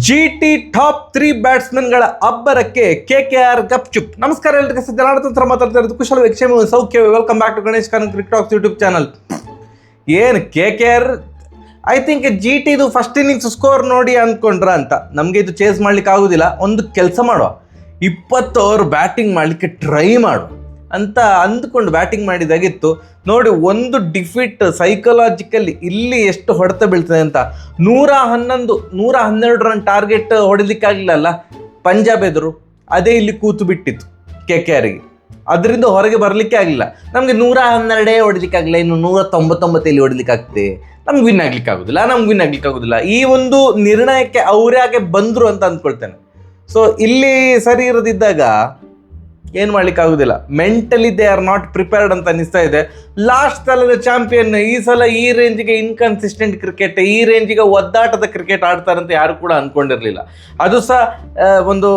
GT top 3 ಬ್ಯಾಟ್ಸ್ಮನ್ಗಳ ಅಬ್ಬರಕ್ಕೆ KKR ಗಪ್ಚುಪ್. ನಮಸ್ಕಾರ ಎಲ್ಲರಿಗೂ, ಜನಾರ್ದನ್ ಮಾತಾಡ್ತಾ ಇರೋದು. ಕುಶಲ ವೀಕ್ಷಣೆ ಸೌಖ್ಯ. Welcome back to Ganesh Kanan cricket talks YouTube channel. ಏನು KKR ಐ ಥಿಂಕ್ GTದು ಫಸ್ಟ್ ಇನ್ನಿಂಗ್ಸ್ ಸ್ಕೋರ್ ನೋಡಿ ಅಂದ್ಕೊಂಡ್ರ ಅಂತ. ನಮಗೆ ಇದು ಚೇಸ್ ಮಾಡ್ಲಿಕ್ಕೆ ಆಗೋದಿಲ್ಲ. ಒಂದು ಕೆಲಸ ಮಾಡುವ, 20 ಓವರ್ ಬ್ಯಾಟಿಂಗ್ ಮಾಡಲಿಕ್ಕೆ ಟ್ರೈ ಮಾಡು ಅಂತ ಅಂದ್ಕೊಂಡು ಬ್ಯಾಟಿಂಗ್ ಮಾಡಿದಾಗಿತ್ತು. ನೋಡಿ, ಒಂದು ಡಿಫೀಟ್ ಸೈಕಲಾಜಿಕಲಿ ಇಲ್ಲಿ ಎಷ್ಟು ಹೊಡೆತ ಬೀಳ್ತದೆ ಅಂತ. 112 ರನ್ ಟಾರ್ಗೆಟ್ ಹೊಡಿಲಿಕ್ಕಾಗಲಿಲ್ಲ ಪಂಜಾಬ್ ಎದುರು. ಅದೇ ಇಲ್ಲಿ ಕೂತು ಬಿಟ್ಟಿತ್ತು KKRಗೆ. ಅದರಿಂದ ಹೊರಗೆ ಬರಲಿಕ್ಕೆ ಆಗಲಿಲ್ಲ. ನಮಗೆ 112 ಹೊಡಿಲಿಕ್ಕಾಗಲಿಲ್ಲ, ಇನ್ನು 199 ಹೊಡಿಲಿಕ್ಕಾಗ್ತದೆ. ನಮ್ಗೆ ವಿನ್ ಆಗ್ಲಿಕ್ಕಾಗೋದಿಲ್ಲ. ಈ ಒಂದು ನಿರ್ಣಯಕ್ಕೆ ಅವರಾಗೆ ಬಂದರು ಅಂತ ಅಂದ್ಕೊಳ್ತೇನೆ. ಸೊ ಇಲ್ಲಿ ಸರಿ ಇರದಿದ್ದಾಗ ಏನು ಮಾಡ್ಲಿಕ್ಕಾಗೋದಿಲ್ಲ. Mentally they are not prepared ಅಂತ ಅನಿಸ್ತಾ ಇದೆ. ಲಾಸ್ಟ್ ಸಲದ ಚಾಂಪಿಯನ್ ಈ ಸಲ ಈ ರೇಂಜಿಗೆ ಇನ್ಕನ್ಸಿಸ್ಟೆಂಟ್ ಕ್ರಿಕೆಟ್, ಈ ರೇಂಜಿಗೆ ಒದ್ದಾಟದ ಕ್ರಿಕೆಟ್ ಆಡ್ತಾರಂತ ಯಾರು ಕೂಡ ಅಂದ್ಕೊಂಡಿರಲಿಲ್ಲ. ಅದು ಸಹ ಒಂದು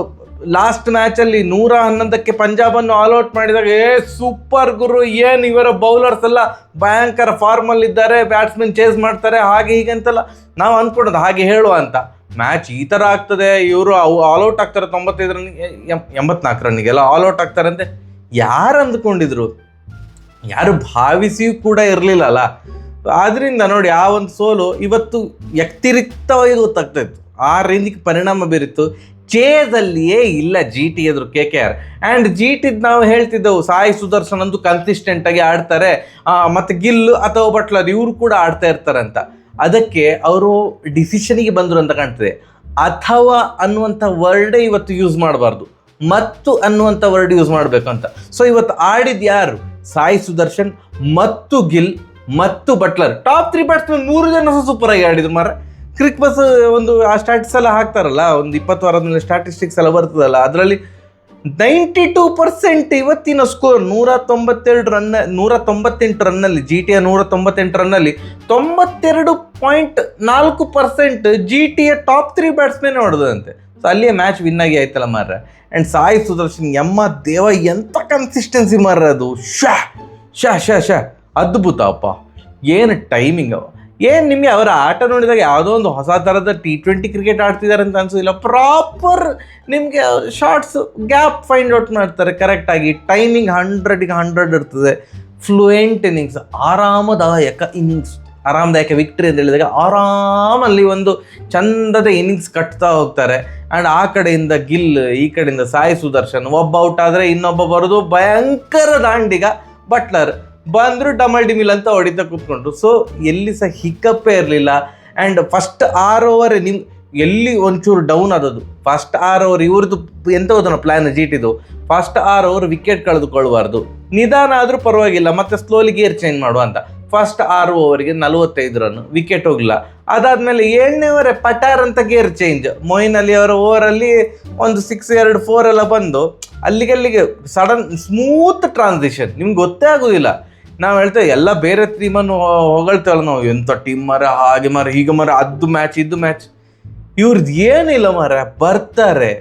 ಲಾಸ್ಟ್ ಮ್ಯಾಚಲ್ಲಿ 111ಕ್ಕೆ ಪಂಜಾಬನ್ನು ಆಲ್ಔಟ್ ಮಾಡಿದಾಗ ಸೂಪರ್ ಗುರು, ಏನು ಇವರ ಬೌಲರ್ಸ್ ಎಲ್ಲ ಭಯಂಕರ ಫಾರ್ಮಲ್ಲಿದ್ದಾರೆ, ಬ್ಯಾಟ್ಸ್ಮನ್ ಚೇಸ್ ಮಾಡ್ತಾರೆ, ಹಾಗೆ ಹೀಗೆ ಅಂತೆಲ್ಲ ನಾವು ಅಂದ್ಕೊಂಡದ್ದು. ಹಾಗೆ ಹೇಳುವ ಅಂತ ಮ್ಯಾಚ್ ಈ ಥರ ಆಗ್ತದೆ, ಇವರು ಆಲ್ಔಟ್ ಆಗ್ತಾರೆ 95 ರನ್ನಿಗೆ, 84 ರನ್ನಿಗೆಲ್ಲ ಆಲ್ಔಟ್ ಆಗ್ತಾರೆ ಅಂತ ಯಾರು ಅಂದ್ಕೊಂಡಿದ್ರು? ಯಾರು ಭಾವಿಸಿಯೂ ಕೂಡ ಇರಲಿಲ್ಲ ಅಲ್ಲ. ಆದ್ದರಿಂದ ನೋಡಿ, ಆ ಒಂದು ಸೋಲು ಇವತ್ತು ವ್ಯತಿರಿಕ್ತವಾಗಿ ಗೊತ್ತಾಗ್ತಾ ಇತ್ತು. ಆ ರೇಂಜಿಗೆ ಪರಿಣಾಮ ಬೀರಿತ್ತು. ಚೇಸಲ್ಲಿಯೇ ಇಲ್ಲ GT ಎದುರು KKR. ಆ್ಯಂಡ್ GTದು ನಾವು ಹೇಳ್ತಿದ್ದೆವು, ಸಾಯಿ ಸುದರ್ಶನ್ ಅಂತೂ ಕನ್ಸಿಸ್ಟೆಂಟಾಗಿ ಆಡ್ತಾರೆ, ಮತ್ತು ಗಿಲ್ ಅಥವಾ ಬಟ್ಲರ್ ಇವರು ಕೂಡ ಆಡ್ತಾ ಇರ್ತಾರೆ ಅಂತ. ಅದಕ್ಕೆ ಅವರು ಡಿಸಿಷನಿಗೆ ಬಂದರು ಅಂತ ಕಾಣ್ತದೆ. ಅಥವಾ ಅನ್ನುವಂಥ ವರ್ಡೇ ಇವತ್ತು ಯೂಸ್ ಮಾಡಬಾರ್ದು, ಮತ್ತು ಅನ್ನುವಂಥ ವರ್ಡ್ ಯೂಸ್ ಮಾಡಬೇಕು ಅಂತ. ಸೊ ಇವತ್ತು ಆಡಿದ್ದು ಯಾರು? ಸಾಯಿ ಸುದರ್ಶನ್ ಮತ್ತು ಗಿಲ್ ಮತ್ತು ಬಟ್ಲರ್. ಟಾಪ್ 3 ಬ್ಯಾಟ್ಸ್ಮನ್ 3 ಜನ ಸೂಪರ್ ಆಗಿ ಆಡಿದ್ರು ಮಾರ. ಕ್ರಿಕ್ ಬಸ್ ಒಂದು ಆ ಸ್ಟ್ಯಾಟಿಕ್ಸ್ ಎಲ್ಲ ಹಾಕ್ತಾರಲ್ಲ, ಒಂದು 20 ವಾರದ ಸ್ಟ್ಯಾಟಿಸ್ಟಿಕ್ಸ್ ಎಲ್ಲ ಬರ್ತದಲ್ಲ, ಅದರಲ್ಲಿ 92% ಇವತ್ತಿನ ಸ್ಕೋರ್ 198 ರನ್ನಲ್ಲಿ, GTಯ 198 ರನ್ನಲ್ಲಿ 92.4% GTಯ ಟಾಪ್ 3 ಬ್ಯಾಟ್ಸ್ಮನ್ ಹೊಡೆದಂತೆ. ಸೊ ಅಲ್ಲಿಯೇ ಮ್ಯಾಚ್ ವಿನ್ ಆಗಿ ಆಯ್ತಲ್ಲ ಮಾರ್ರೆ. ಆ್ಯಂಡ್ ಸಾಯಿ ಸುದರ್ಶನ್ ಎಮ್ಮ ದೇವ, ಎಂಥ ಕನ್ಸಿಸ್ಟೆನ್ಸಿ ಮಾರ್ರೆ ಅದು. ಶಾ ಅದ್ಭುತ ಅಪ್ಪ. ಏನು ಟೈಮಿಂಗ್, ಏನು ನಿಮಗೆ ಅವರ ಆಟ ನೋಡಿದಾಗ ಯಾವುದೋ ಒಂದು ಹೊಸ ಥರದ T20 ಕ್ರಿಕೆಟ್ ಆಡ್ತಿದ್ದಾರೆ ಅಂತ ಅನಿಸೋದಿಲ್ಲ. ಪ್ರಾಪರ್ ನಿಮಗೆ ಶಾರ್ಟ್ಸ್ ಗ್ಯಾಪ್ ಫೈಂಡ್ ಔಟ್ ಮಾಡ್ತಾರೆ ಕರೆಕ್ಟಾಗಿ. ಟೈಮಿಂಗ್ 100ಗೆ 100 ಇರ್ತದೆ. ಫ್ಲೂಯೆಂಟ್ ಇನ್ನಿಂಗ್ಸ್, ಆರಾಮದಾಯಕ ವಿಕ್ಟ್ರಿ ಅಂತ ಹೇಳಿದಾಗ ಆರಾಮಲ್ಲಿ ಒಂದು ಚಂದದ ಇನ್ನಿಂಗ್ಸ್ ಕಟ್ತಾ ಹೋಗ್ತಾರೆ. ಆ್ಯಂಡ್ ಆ ಕಡೆಯಿಂದ ಗಿಲ್, ಈ ಕಡೆಯಿಂದ ಸಾಯಿ ಸುದರ್ಶನ್. ಒಬ್ಬ ಔಟ್ ಆದರೆ ಇನ್ನೊಬ್ಬ ಬರೋದು, ಭಯಂಕರ ದಾಂಡಿಗ ಬಟ್ಲರ್ ಬಂದರು ಡಮಲ್ ಡಿಮಿಲ್ ಅಂತ ಹೊಡಿತಾ ಕೂತ್ಕೊಂಡ್ರು. ಸೊ ಎಲ್ಲಿ ಸಹ ಹಿಕ್ಕಪ್ಪೇ ಇರಲಿಲ್ಲ. ಆ್ಯಂಡ್ ಫಸ್ಟ್ 6 ಓವರ್ ಎಲ್ಲಿ ಒಂಚೂರು ಡೌನ್ ಆದದ್ದು. ಫಸ್ಟ್ 6 ಓವರ್ ಇವ್ರದ್ದು ಎಂತ ಹೋದನ ಪ್ಲ್ಯಾನ್ GTದು. ಫಸ್ಟ್ 6 ಓವರ್ ವಿಕೆಟ್ ಕಳೆದುಕೊಳ್ಬಾರ್ದು, ನಿಧಾನ ಆದರೂ ಪರವಾಗಿಲ್ಲ, ಮತ್ತು ಸ್ಲೋಲಿ ಗೇರ್ ಚೇಂಜ್ ಮಾಡುವ ಅಂತ. ಫಸ್ಟ್ 6 ಓವರ್ಗೆ 45 ರನ್, ವಿಕೆಟ್ ಹೋಗಲಿಲ್ಲ. ಅದಾದಮೇಲೆ 7ನೇ ಓವರೇ ಪಟಾರ್ ಅಂತ ಗೇರ್ ಚೇಂಜ್. ಮೊಯಿನ್ ಅಲಿ ಅವರ ಓವರಲ್ಲಿ ಒಂದು 6, 2, 4 ಎಲ್ಲ ಬಂದು ಅಲ್ಲಿಗೆ ಸಡನ್ ಸ್ಮೂತ್ ಟ್ರಾನ್ಸಿಷನ್. ನಿಮ್ಗೆ ಗೊತ್ತೇ ಆಗೋದಿಲ್ಲ. ನಾವು ಹೇಳ್ತೇವೆ ಎಲ್ಲ ಬೇರೆ ಟೀಮನ್ನು ಹೊಗಳ್ತೇವಲ್ಲ ನಾವು, ಎಂಥ ಟೀಮ್ ಮಾರ, ಹಾಗೆ ಮಾರ, ಹೀಗೆ ಮಾರ, ಅದು ಮ್ಯಾಚ್ ಇದು ಮ್ಯಾಚ್. ಇವ್ರದ್ದು ಏನಿಲ್ಲ ಮಾರ, ಬರ್ತಾರೆ,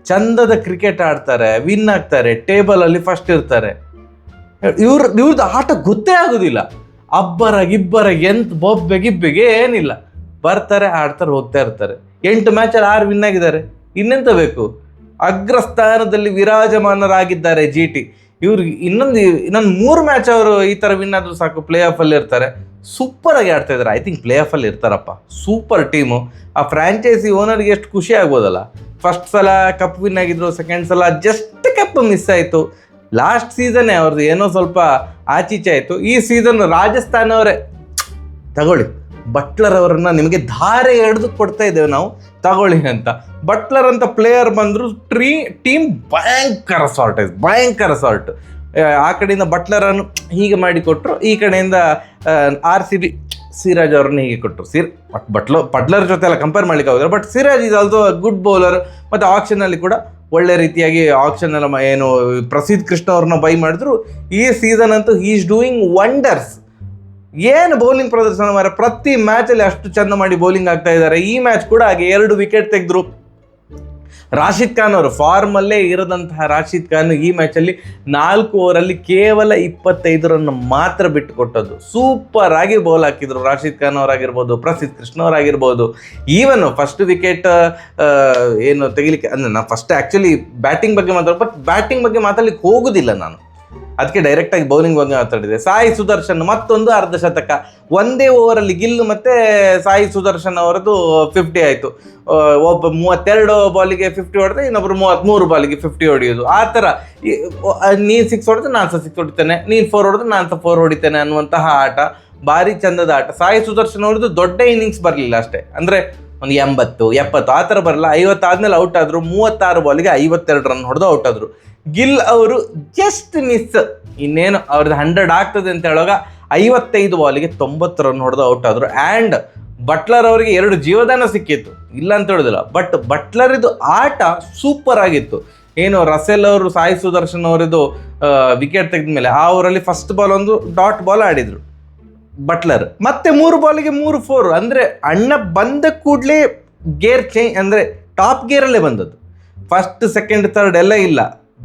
ಚಂದದ ಕ್ರಿಕೆಟ್ ಆಡ್ತಾರೆ, ವಿನ್ ಆಗ್ತಾರೆ, ಟೇಬಲಲ್ಲಿ ಫಸ್ಟ್ ಇರ್ತಾರೆ. ಇವ್ರದ್ದು ಆಟ ಗೊತ್ತೇ ಆಗೋದಿಲ್ಲ. ಗಿಬ್ಬರ ಎಂತ ಬೊಬ್ಬೆಗೆ ಏನಿಲ್ಲ, ಬರ್ತಾರೆ, ಆಡ್ತಾರೆ, ಹೋಗ್ತಾ ಇರ್ತಾರೆ. 8 ಮ್ಯಾಚಲ್ಲಿ 6 ವಿನ್ ಆಗಿದ್ದಾರೆ. ಇನ್ನೆಂತ ಬೇಕು? ಅಗ್ರಸ್ಥಾನದಲ್ಲಿ ವಿರಾಜಮಾನರಾಗಿದ್ದಾರೆ GT. ಇವ್ರಿಗೆ ಇನ್ನೊಂದು 3 ಮ್ಯಾಚ್ ಅವರು ಈ ಥರ ವಿನ್ ಆದರೂ ಸಾಕು, ಪ್ಲೇ ಆಫಲ್ಲಿ ಇರ್ತಾರೆ. ಸೂಪರಾಗಿ ಆಡ್ತಾ ಇದ್ದಾರೆ. ಐ ಥಿಂಕ್ ಪ್ಲೇ ಆಫಲ್ಲಿ ಇರ್ತಾರಪ್ಪ. Super team. ಆ ಫ್ರ್ಯಾಂಚೈಸಿ ಓನರ್ಗೆ ಎಷ್ಟು ಖುಷಿ ಆಗ್ಬೋದಲ್ಲ. ಫಸ್ಟ್ ಸಲ ಕಪ್ ವಿನ್ ಆಗಿದ್ರು, ಸೆಕೆಂಡ್ ಸಲ ಜಸ್ಟ್ ಕಪ್ ಮಿಸ್ ಆಯಿತು. ಲಾಸ್ಟ್ ಸೀಸನ್ನೇ ಅವ್ರದ್ದು ಏನೋ ಸ್ವಲ್ಪ ಆಚೀಚೆ ಆಯಿತು. ಈ ಸೀಸನ್ ರಾಜಸ್ಥಾನ ಅವರೇ ತಗೊಳ್ಳಿ, ಬಟ್ಲರ್ ಅವರನ್ನು ನಿಮಗೆ ಧಾರೆ ಎಳೆದು ಕೊಡ್ತಾ ಇದ್ದೇವೆ ನಾವು, ತಗೊಳ್ಳಿ ಅಂತ. ಬಟ್ಲರ್ ಅಂತ ಪ್ಲೇಯರ್ ಬಂದರು, ಟೀಮ್ ಭಯಂಕರ ಸಾಲ್ಟ್. ಆ ಕಡೆಯಿಂದ ಬಟ್ಲರನ್ನು ಹೀಗೆ ಮಾಡಿಕೊಟ್ರು, ಈ ಕಡೆಯಿಂದ RCB ಸಿರಾಜ್ ಅವ್ರನ್ನ ಹೀಗೆ ಕೊಟ್ಟರು. ಬಟ್ಲರ್ ಜೊತೆ ಎಲ್ಲ ಕಂಪೇರ್ ಮಾಡ್ಲಿಕ್ಕೆ ಹೋದ್ರೆ, but Siraj is also good bowler. ಮತ್ತು ಆಕ್ಷನಲ್ಲಿ ಕೂಡ ಒಳ್ಳೆ ರೀತಿಯಾಗಿ ಆಕ್ಷನ್ ಎಲ್ಲ ಏನು ಪ್ರಸಿದ್ಧ ಕೃಷ್ಣ ಅವ್ರನ್ನ ಬೈ ಮಾಡಿದ್ರು. ಈ ಸೀಸನ್ ಅಂತೂ ಹಿ ಈಸ್ ಡೂಯಿಂಗ್ ವಂಡರ್ಸ್. ಏನು ಬೌಲಿಂಗ್ ಪ್ರದರ್ಶನ ಮಾರ, ಪ್ರತಿ ಮ್ಯಾಚಲ್ಲಿ ಅಷ್ಟು ಚೆಂದ ಮಾಡಿ ಬೌಲಿಂಗ್ ಆಗ್ತಾ ಇದ್ದಾರೆ. ಈ ಮ್ಯಾಚ್ ಕೂಡ ಹಾಗೆ 2 ವಿಕೆಟ್ ತೆಗೆದ್ರು. ರಾಶಿದ್ ಖಾನ್ ಅವರು ಫಾರ್ಮಲ್ಲೇ ಇರದಂತಹ ರಾಶಿದ್ ಖಾನ್ ಈ ಮ್ಯಾಚಲ್ಲಿ 4 ಓವರಲ್ಲಿ ಕೇವಲ 25 ರನ್ ಮಾತ್ರ ಬಿಟ್ಟು ಕೊಟ್ಟದ್ದು. ಸೂಪರ್ ಆಗಿ ಬೌಲ್ ಹಾಕಿದ್ರು ರಾಶಿದ್ ಖಾನ್ ಅವರಾಗಿರ್ಬೋದು, ಪ್ರಸಿದ್ಧ ಕೃಷ್ಣ ಅವರಾಗಿರ್ಬೋದು. ಈವನ್ ಫಸ್ಟ್ ವಿಕೆಟ್ ಏನು ತೆಗಿಲಿಕ್ಕೆ ಅಂದರೆ ನಾನು ಫಸ್ಟ್ ಆ್ಯಕ್ಚುಲಿ ಬ್ಯಾಟಿಂಗ್ ಬಗ್ಗೆ ಬಟ್ ಬ್ಯಾಟಿಂಗ್ ಬಗ್ಗೆ ಮಾತಾಡ್ಲಿಕ್ಕೆ ಹೋಗೋದಿಲ್ಲ ನಾನು, ಅದಕ್ಕೆ ಡೈರೆಕ್ಟಾಗಿ ಬೌಲಿಂಗ್ ಬಗ್ಗೆ ಮಾತಾಡಿದೆ. ಸಾಯಿ ಸುದರ್ಶನ್ ಮತ್ತೊಂದು ಅರ್ಧ ಶತಕ, ಒಂದೇ ಓವರಲ್ಲಿ ಗಿಲ್ ಮತ್ತು ಸಾಯಿ ಸುದರ್ಶನ್ ಅವರದ್ದು 50 ಆಯಿತು. ಒಬ್ಬ 32 ಬಾಲಿಗೆ 50 ಹೊಡೆದ್ರೆ ಇನ್ನೊಬ್ರು 33 ಬಾಲಿಗೆ 50 ಹೊಡೆಯೋದು. ಆ ಥರ ನೀನು 6 ಹೊಡೆದ್ರೆ ನಾನು ಸಹ 6 ಹೊಡಿತೇನೆ, ನೀನು 4 ಹೊಡೆದ್ರೆ ನಾನು ಸಹ 4 ಹೊಡಿತೇನೆ ಅನ್ನುವಂತಹ ಆಟ, ಭಾರಿ ಚಂದದ ಆಟ. ಸಾಯಿ ಸುದರ್ಶನ್ ಅವ್ರದ್ದು ದೊಡ್ಡ ಇನ್ನಿಂಗ್ಸ್ ಬರಲಿಲ್ಲ ಅಷ್ಟೇ, ಅಂದರೆ ಒಂದು 80 70 ಆ ಥರ ಬರಲ್ಲ. 50 ಆದಮೇಲೆ ಔಟ್ ಆದರು, 36 ಬಾಲಿಗೆ 52 ರನ್ ಹೊಡೆದು ಔಟ್ ಆದರು. ಗಿಲ್ ಅವರು ಜಸ್ಟ್ ಮಿಸ್, ಇನ್ನೇನು ಅವ್ರದ್ದು 100 ಆಗ್ತದೆ ಅಂತ ಹೇಳುವಾಗ 55 ಬಾಲಿಗೆ 90 ರನ್ ಹೊಡೆದು ಔಟ್ ಆದರು. ಆ್ಯಂಡ್ ಬಟ್ಲರ್ ಅವರಿಗೆ 2 ಜೀವದಾನ ಸಿಕ್ಕಿತ್ತು, ಇಲ್ಲ ಅಂತ ಹೇಳೋದಿಲ್ಲ. ಬಟ್ ಬಟ್ಲರ್ ಇದು ಆಟ ಸೂಪರ್ ಆಗಿತ್ತು. ಏನು ರಸೆಲ್ ಅವರು ಸಾಯಿ ಸುದರ್ಶನ್ ಅವರದು ವಿಕೆಟ್ ತೆಗೆದ ಮೇಲೆ ಆ ಓವರಲ್ಲಿ ಫಸ್ಟ್ ಬಾಲ್ ಒಂದು ಡಾಟ್ ಬಾಲ್ ಆಡಿದರು ಬಟ್ಲರ್, ಮತ್ತೆ 3 ಬಾಲಿಗೆ 3 4. ಅಂದರೆ ಅಣ್ಣ ಬಂದ ಕೂಡಲೇ ಗೇರ್ ಚೇಂಜ್, ಅಂದರೆ ಟಾಪ್ ಗೇರಲ್ಲೇ ಬಂದದ್ದು. ಫಸ್ಟ್ ಸೆಕೆಂಡ್ ಥರ್ಡ್ ಎಲ್ಲ ಇಲ್ಲ,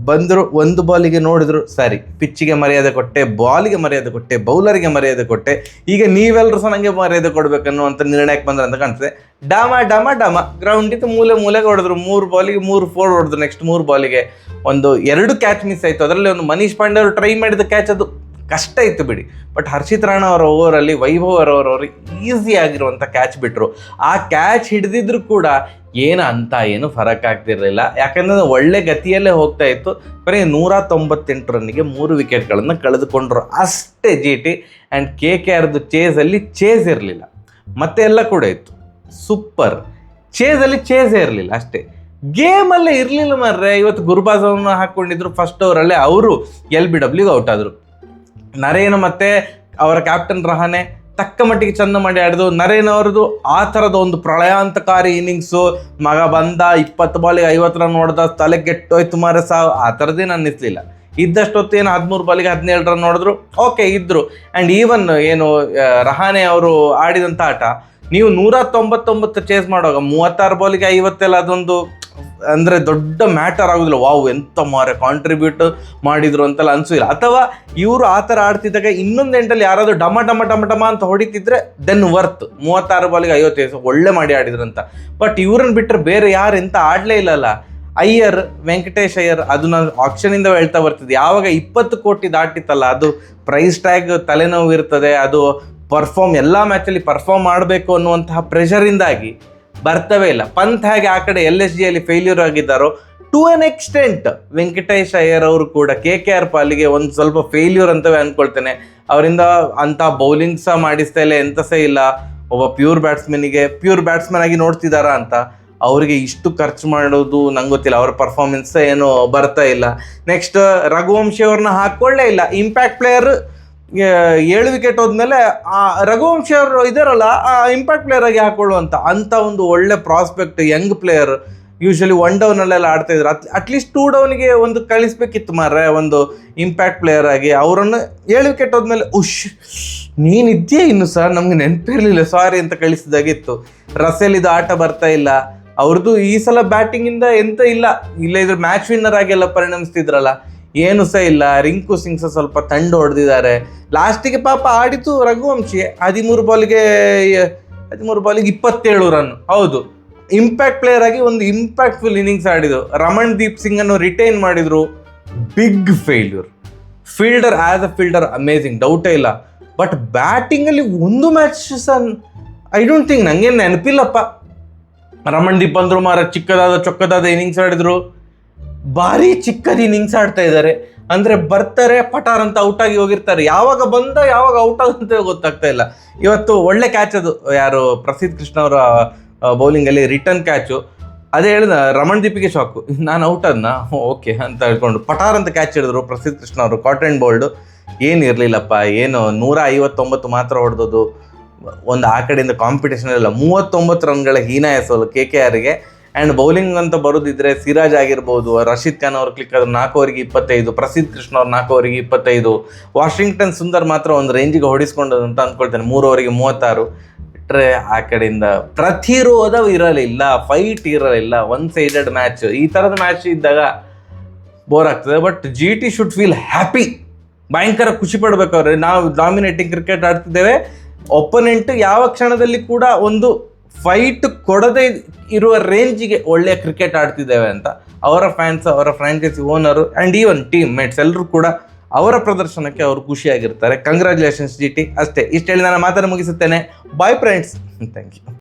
ಬಂದರು 1 ಬಾಲಿಗೆ ನೋಡಿದ್ರು ಸರಿ, ಪಿಚ್ಚಿಗೆ ಮರ್ಯಾದೆ ಕೊಟ್ಟೆ, ಬಾಲಿಗೆ ಮರ್ಯಾದೆ ಕೊಟ್ಟೆ, ಬೌಲರಿಗೆ ಮರ್ಯಾದೆ ಕೊಟ್ಟೆ, ಈಗ ನೀವೆಲ್ಲರೂ ಸಹ ನನಗೆ ಮರ್ಯಾದೆ ಕೊಡಬೇಕನ್ನುವಂಥ ನಿರ್ಣಯಕ್ಕೆ ಬಂದ್ರೆ ಅಂತ ಕಾಣ್ತದೆ. ಡಮ ಗ್ರೌಂಡಿದ್ದು ಮೂಲೆಗೆ ಹೊಡೆದ್ರು, 3 ಬಾಲಿಗೆ 3 4 ಹೊಡೆದ್ರು. ನೆಕ್ಸ್ಟ್ 3 ಬಾಲಿಗೆ 2 ಕ್ಯಾಚ್ ಮಿಸ್ ಆಯಿತು. ಅದರಲ್ಲಿ ಒಂದು ಮನೀಶ್ ಪಾಂಡೆ ಅವರು ಟ್ರೈ ಮಾಡಿದ ಕ್ಯಾಚ್, ಅದು ಕಷ್ಟ ಇತ್ತು ಬಿಡಿ. ಬಟ್ ಹರ್ಷಿತ್ ರಾಣಾ ಅವರ ಓವರಲ್ಲಿ ವೈಭವ್ ಅವರವರು ಈಸಿ ಆಗಿರುವಂಥ ಕ್ಯಾಚ್ ಬಿಟ್ಟರು. ಆ ಕ್ಯಾಚ್ ಹಿಡಿದಿದ್ರು ಕೂಡ ಏನು ಫರಕ್ ಆಗ್ತಿರಲಿಲ್ಲ, ಯಾಕಂದರೆ ಒಳ್ಳೆ ಗತಿಯಲ್ಲೇ ಹೋಗ್ತಾ ಇತ್ತು. ಬರೀ 198 ರನ್ನಿಗೆ 3 ವಿಕೆಟ್ಗಳನ್ನು ಕಳೆದುಕೊಂಡ್ರು ಅಷ್ಟೇ GT. ಆ್ಯಂಡ್ KKRದು ಚೇಸಲ್ಲಿ ಚೇಸ್ ಇರಲಿಲ್ಲ, ಮತ್ತೆ ಎಲ್ಲ ಕೂಡ ಇತ್ತು ಸೂಪರ್. ಚೇಸಲ್ಲಿ ಚೇಸೇ ಇರಲಿಲ್ಲ ಅಷ್ಟೇ, ಗೇಮಲ್ಲೇ ಇರಲಿಲ್ಲ ಮಾರ್ರೆ. ಇವತ್ತು ಗುರುಬಾಜ್ ಅವ್ರನ್ನ ಹಾಕ್ಕೊಂಡಿದ್ರು ಫಸ್ಟ್ ಓವರಲ್ಲೇ, ಅವರು LBWಗೆ ಔಟ್ ಆದರು. ನರೇನ್ ಮತ್ತು ಅವರ ಕ್ಯಾಪ್ಟನ್ ರಹಾನೆ ತಕ್ಕ ಮಟ್ಟಿಗೆ ಚಂದ ಮಾಡಿ ಆಡಿದ್ರು. ನರೇನ್ ಅವ್ರದ್ದು ಆ ಥರದ ಒಂದು ಪ್ರಳಯಾಂತಕಾರಿ ಇನ್ನಿಂಗ್ಸು, ಮಗ ಬಂದ 20 ಬಾಲಿಗೆ 50 ರನ್ ಹೊಡೆದ, ತಲೆ ಕೆಟ್ಟೋಯ್ತು ಮಾರೆ ಸಾವು, ಆ ಥರದ್ದೇನು ಅನ್ನಿಸ್ಲಿಲ್ಲ. ಇದ್ದಷ್ಟೊತ್ತು ಏನು 13 ಬಾಲಿಗೆ 17 ರನ್ ಹೊಡೆದ್ರು, ಓಕೆ ಇದ್ದರು. ಆ್ಯಂಡ್ ಈವನ್ ಏನು ರಹಾನೆ ಅವರು ಆಡಿದಂಥ ಆಟ, ನೀವು 199 ಚೇಸ್ ಮಾಡುವಾಗ 36 ಬಾಲಿಗೆ 50 ಎಲ್ಲ ಅದೊಂದು ಅಂದರೆ ದೊಡ್ಡ ಮ್ಯಾಟರ್ ಆಗೋದಿಲ್ಲ. ವಾವ್ ಎಂತ ಮಾರೆ ಕಾಂಟ್ರಿಬ್ಯೂಟ್ ಮಾಡಿದ್ರು ಅಂತೆಲ್ಲ ಅನಿಸೋದಿಲ್ಲ. ಅಥವಾ ಇವರು ಆ ಥರ ಆಡ್ತಿದ್ದಾಗ ಇನ್ನೊಂದು ಎಂಟಲ್ಲಿ ಯಾರಾದರೂ ಡಮ ಅಂತ ಹೊಡಿತಿದ್ರೆ ದೆನ್ ವರ್ತ್. 36 ಬಾಲಿಗೆ 50 ಒಳ್ಳೆ ಮಾಡಿ ಆಡಿದ್ರು ಅಂತ. ಬಟ್ ಇವ್ರನ್ನ ಬಿಟ್ಟರೆ ಬೇರೆ ಯಾರು ಎಂತ ಆಡಲೇ ಇಲ್ಲಲ್ಲ. ಅಯ್ಯರ್, ವೆಂಕಟೇಶ್ ಅಯ್ಯರ್, ಅದು ನಾನು ಆಕ್ಷನಿಂದ ಹೇಳ್ತಾ ಬರ್ತಿದ್ದೆ, ಯಾವಾಗ 20 ಕೋಟಿ ದಾಟಿತ್ತಲ್ಲ, ಅದು ಪ್ರೈಸ್ ಟ್ಯಾಗ್ ತಲೆನೋವು ಇರ್ತದೆ, ಅದು ಎಲ್ಲ ಮ್ಯಾಚಲ್ಲಿ ಪರ್ಫಾರ್ಮ್ ಮಾಡಬೇಕು ಅನ್ನುವಂತಹ ಪ್ರೆಷರಿಂದಾಗಿ ಬರ್ತವೇ ಇಲ್ಲ. ಪಂತ್ ಹೇಗೆ ಆ ಕಡೆ LSGಯಲ್ಲಿ ಫೇಲ್ಯೂರ್ ಆಗಿದ್ದಾರೋ, to an extent Venkatesh Iyer ಅವರು ಕೂಡ KKR ಪಾಲಿಗೆ ಒಂದು ಸ್ವಲ್ಪ ಫೇಲ್ಯೂರ್ ಅಂತವೇ ಅಂದ್ಕೊಳ್ತೇನೆ. ಅವರಿಂದ ಅಂಥ ಬೌಲಿಂಗ್ ಸಹ ಮಾಡಿಸ್ತಾ ಇಲ್ಲ, ಎಂತ ಸಹ ಇಲ್ಲ. ಒಬ್ಬ ಪ್ಯೂರ್ ಬ್ಯಾಟ್ಸ್ಮನ್ ಆಗಿ ನೋಡ್ತಿದ್ದಾರಾ ಅಂತ, ಅವರಿಗೆ ಇಷ್ಟು ಖರ್ಚು ಮಾಡೋದು ನಂಗೆ ಗೊತ್ತಿಲ್ಲ. ಅವರ ಪರ್ಫಾರ್ಮೆನ್ಸ್ ಏನು ಬರ್ತಾ ಇಲ್ಲ. ನೆಕ್ಸ್ಟ್ ರಘುವಂಶಿ ಅವ್ರನ್ನ ಹಾಕ್ಕೊಳ್ಳೇ ಇಲ್ಲ. ಇಂಪ್ಯಾಕ್ಟ್ ಪ್ಲೇಯರ್ 7 ವಿಕೆಟ್ ಹೋದ್ಮೇಲೆ ರಘುವಂಶಿ ಅವರು ಇದಾರಲ್ಲ, ಇಂಪ್ಯಾಕ್ಟ್ ಪ್ಲೇಯರ್ ಆಗಿ ಹಾಕೊಳ್ಳುವಂಥ ಅಂಥ ಒಂದು ಒಳ್ಳೆ ಪ್ರಾಸ್ಪೆಕ್ಟ್ ಯಂಗ್ ಪ್ಲೇಯರ್. ಯೂಶ್ವಲಿ 1 ಡೌನಲ್ಲೆಲ್ಲ ಆಡ್ತಾ ಇದ್ರು, ಅಟ್ಲೀಸ್ಟ್ 2 ಡೌನ್ಗೆ ಒಂದು ಕಳಿಸ್ಬೇಕಿತ್ತು ಮಾರ್ರೆ, ಒಂದು ಇಂಪ್ಯಾಕ್ಟ್ ಪ್ಲೇಯರ್ ಆಗಿ. ಅವರನ್ನು 7 ವಿಕೆಟ್ ಹೋದ್ಮೇಲೆ ನೀನಿದ್ಯೇ ಇನ್ನು ಸರ್, ನಮ್ಗೆ ನೆನಪಿರಲಿಲ್ಲ ಸಾರಿ ಅಂತ ಕಳಿಸಿದಾಗಿತ್ತು. ರಸೆಲ್ ಇದು ಆಟ ಬರ್ತಾ ಇಲ್ಲ, ಅವ್ರದ್ದು ಈ ಸಲ ಬ್ಯಾಟಿಂಗಿಂದ ಎಂತ ಇಲ್ಲ ಇದ್ರ ಮ್ಯಾಚ್ ವಿನ್ನರ್ ಆಗಿ ಎಲ್ಲ ಪರಿಣಮಿಸ್ತಿದ್ರಲ್ಲ, ಏನು ಸಹ ಇಲ್ಲ. ರಿಂಕು ಸಿಂಗ್ ಸಹ ಸ್ವಲ್ಪ ತಂಡು ಹೊಡೆದಿದ್ದಾರೆ. ಲಾಸ್ಟಿಗೆ ಪಾಪ ಆಡಿತು ರಘುವಂಶಿ, 13 ಬಾಲಿಗೆ 27 ರನ್. ಹೌದು, ಇಂಪ್ಯಾಕ್ಟ್ ಪ್ಲೇಯರ್ ಆಗಿ ಒಂದು ಇಂಪ್ಯಾಕ್ಟ್ಫುಲ್ ಇನ್ನಿಂಗ್ಸ್ ಆಡಿದ್ರು. ರಮಣ್ ದೀಪ್ ಸಿಂಗ್ ಅನ್ನು ರಿಟೈನ್ ಮಾಡಿದ್ರು, big failure. Fielder as a fielder amazing, ಡೌಟೇ ಇಲ್ಲ. ಬಟ್ ಬ್ಯಾಟಿಂಗಲ್ಲಿ ಒಂದು ಮ್ಯಾಚ್ ಸಹ ಐ ಡೋಂಟ್ ಥಿಂಕ್, ನನಗೇನು ನೆನಪಿಲ್ಲಪ್ಪ. ರಮಣ್ ದೀಪ್ ಅಂದ್ರು ಮಾರ ಚೊಕ್ಕದಾದ ಇನ್ನಿಂಗ್ಸ್ ಆಡಿದ್ರು, ಭಾರಿ ಚಿಕ್ಕದ ಇನ್ನಿಂಗ್ಸ್ ಆಡ್ತಾ ಇದ್ದಾರೆ. ಅಂದರೆ ಬರ್ತಾರೆ ಪಟಾರ್ ಅಂತ ಔಟಾಗಿ ಹೋಗಿರ್ತಾರೆ, ಯಾವಾಗ ಔಟ್ ಆಗುತ್ತೆ ಗೊತ್ತಾಗ್ತಾ ಇಲ್ಲ. ಇವತ್ತು ಒಳ್ಳೆ ಕ್ಯಾಚ್ ಅದು, ಯಾರು ಪ್ರಸಿದ್ಧ ಕೃಷ್ಣ ಅವರ ಬೌಲಿಂಗಲ್ಲಿ ರಿಟರ್ನ್ ಕ್ಯಾಚು. ಅದೇ ಹೇಳಿದ ರಮಣ್ ದೀಪಿಗೆ ಶಾಕು, ನಾನು ಔಟ್ ಅದನ್ನ ಓಕೆ ಅಂತ ಹೇಳ್ಕೊಂಡು ಪಟಾರ್ ಅಂತ ಕ್ಯಾಚ್ ಹಿಡಿದ್ರು ಪ್ರಸಿದ್ಧ ಕೃಷ್ಣ ಅವರು. ಕಾಟನ್ ಬೋಲ್ಡು ಏನು ಇರಲಿಲ್ಲಪ್ಪ, ಏನು 159 ಮಾತ್ರ ಹೊಡೆದದು. ಒಂದು ಆ ಕಡೆಯಿಂದ ಕಾಂಪಿಟೇಷನ್ ಇಲ್ಲ. 39 ರನ್ಗಳ ಹೀನಾಯ ಸೋಲು KKRಗೆ. ಆ್ಯಂಡ್ ಬೌಲಿಂಗ್ ಅಂತ ಬರೋದಿದ್ರೆ ಸಿರಾಜ್ ಆಗಿರ್ಬೋದು, ರಶೀದ್ ಖಾನ್ ಅವರು ಕ್ಲಿಕ್ ಆದ್ರು 4 ಓವರಿಗೆ 25, ಪ್ರಸಿದ್ಧ ಕೃಷ್ಣ ಅವ್ರು 4 ಓವರಿಗೆ 25, ವಾಷಿಂಗ್ಟನ್ ಸುಂದರ್ ಮಾತ್ರ ಒಂದು ರೇಂಜಿಗೆ ಹೊಡಿಸ್ಕೊಂಡದು ಅಂತ ಅಂದ್ಕೊಳ್ತೇನೆ, 3 ಓವರಿಗೆ 36. ಬಿಟ್ಟರೆ ಆ ಕಡೆಯಿಂದ ಪ್ರತಿರೋಧ ಇರಲಿಲ್ಲ, ಫೈಟ್ ಇರಲಿಲ್ಲ, ಒನ್ ಸೈಡೆಡ್ ಮ್ಯಾಚ್. ಈ ಥರದ ಮ್ಯಾಚ್ ಇದ್ದಾಗ ಬೋರ್ ಆಗ್ತದೆ. But GT should feel happy, ಭಯಂಕರ ಖುಷಿ ಪಡ್ಬೇಕು ಅವ್ರೆ. ನಾವು ಡಾಮಿನೇಟಿಂಗ್ ಕ್ರಿಕೆಟ್ ಆಡ್ತಿದ್ದೇವೆ, ಒಪೋನೆಂಟ್ ಯಾವ ಕ್ಷಣದಲ್ಲಿ ಕೂಡ ಒಂದು ಫೈಟ್ ಕೊಡದೇ ಇರುವ ರೇಂಜಿಗೆ ಒಳ್ಳೆಯ ಕ್ರಿಕೆಟ್ ಆಡ್ತಿದ್ದೇವೆ ಅಂತ ಅವರ ಫ್ಯಾನ್ಸ್, ಅವರ franchise owner and even teammates ಎಲ್ಲರೂ ಕೂಡ ಅವರ ಪ್ರದರ್ಶನಕ್ಕೆ ಅವರು ಖುಷಿಯಾಗಿರ್ತಾರೆ. Congratulations GT. ಅಷ್ಟೇ, ಇಷ್ಟು ಹೇಳಿ ನಾನು ಮಾತನ್ನು ಮುಗಿಸುತ್ತೇನೆ. Bye friends, thank you.